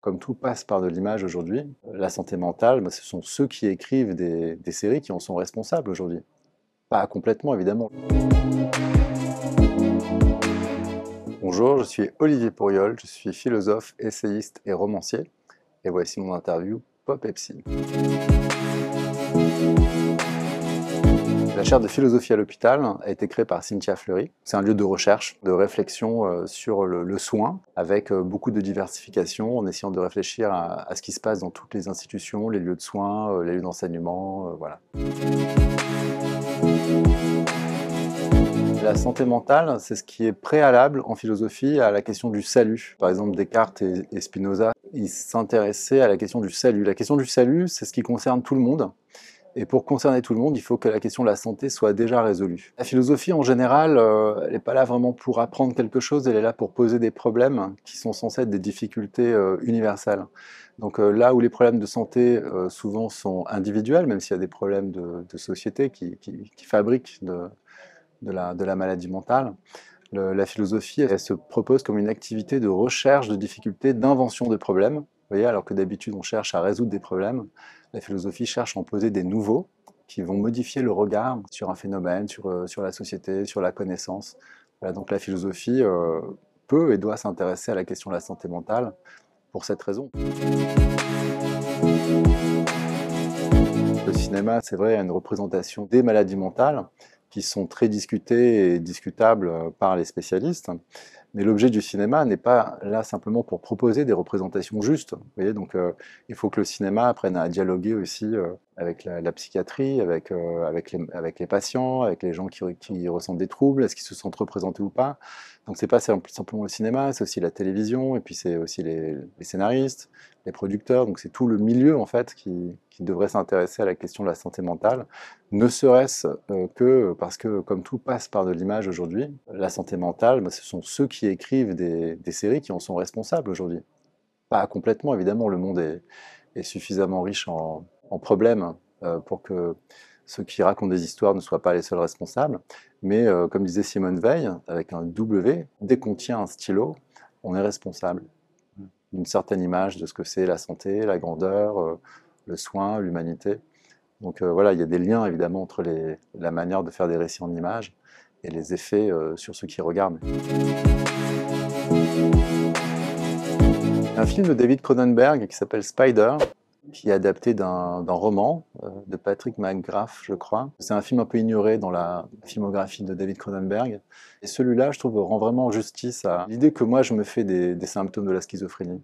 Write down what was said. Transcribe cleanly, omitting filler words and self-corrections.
Comme tout passe par de l'image aujourd'hui, la santé mentale, ce sont ceux qui écrivent des séries qui en sont responsables aujourd'hui. Pas complètement, évidemment. Bonjour, je suis Olivier Pourriol, je suis philosophe, essayiste et romancier. Et voici mon interview Pop et Psy. La chaire de philosophie à l'hôpital a été créée par Cynthia Fleury. C'est un lieu de recherche, de réflexion sur le soin, avec beaucoup de diversification, en essayant de réfléchir à ce qui se passe dans toutes les institutions, les lieux de soins, les lieux d'enseignement, voilà. La santé mentale, c'est ce qui est préalable en philosophie à la question du salut. Par exemple, Descartes et Spinoza, ils s'intéressaient à la question du salut. La question du salut, c'est ce qui concerne tout le monde. Et pour concerner tout le monde, il faut que la question de la santé soit déjà résolue. La philosophie, en général, elle n'est pas là vraiment pour apprendre quelque chose, elle est là pour poser des problèmes qui sont censés être des difficultés universelles. Donc là où les problèmes de santé souvent sont individuels, même s'il y a des problèmes de société qui fabriquent de la maladie mentale, la philosophie, elle se propose comme une activité de recherche de difficultés, d'invention de problèmes. Vous voyez, alors que d'habitude on cherche à résoudre des problèmes, la philosophie cherche à en poser des nouveaux qui vont modifier le regard sur un phénomène, sur la société, sur la connaissance. Voilà, donc la philosophie peut et doit s'intéresser à la question de la santé mentale pour cette raison. Le cinéma, c'est vrai, a une représentation des maladies mentales qui sont très discutées et discutables par les spécialistes. Mais l'objet du cinéma n'est pas là simplement pour proposer des représentations justes. Vous voyez, donc il faut que le cinéma apprenne à dialoguer aussi avec la psychiatrie, avec les patients, avec les gens qui ressentent des troubles, est-ce qu'ils se sentent représentés ou pas. Donc c'est pas simplement le cinéma, c'est aussi la télévision, et puis c'est aussi les scénaristes, les producteurs, donc c'est tout le milieu en fait qui devrait s'intéresser à la question de la santé mentale, ne serait-ce que parce que comme tout passe par de l'image aujourd'hui, la santé mentale, ce sont ceux qui écrivent des séries qui en sont responsables aujourd'hui. Pas complètement, évidemment, le monde est suffisamment riche en problèmes pour que ceux qui racontent des histoires ne soient pas les seuls responsables, mais comme disait Simone Veil, avec un W, dès qu'on tient un stylo, on est responsable d'une certaine image de ce que c'est la santé, la grandeur, le soin, l'humanité. Donc voilà, il y a des liens évidemment entre la manière de faire des récits en images et les effets sur ceux qui regardent. Un film de David Cronenberg qui s'appelle Spider, qui est adapté d'un roman de Patrick McGrath, je crois. C'est un film un peu ignoré dans la filmographie de David Cronenberg. Et celui-là, je trouve, rend vraiment justice à l'idée que moi, je me fais des symptômes de la schizophrénie.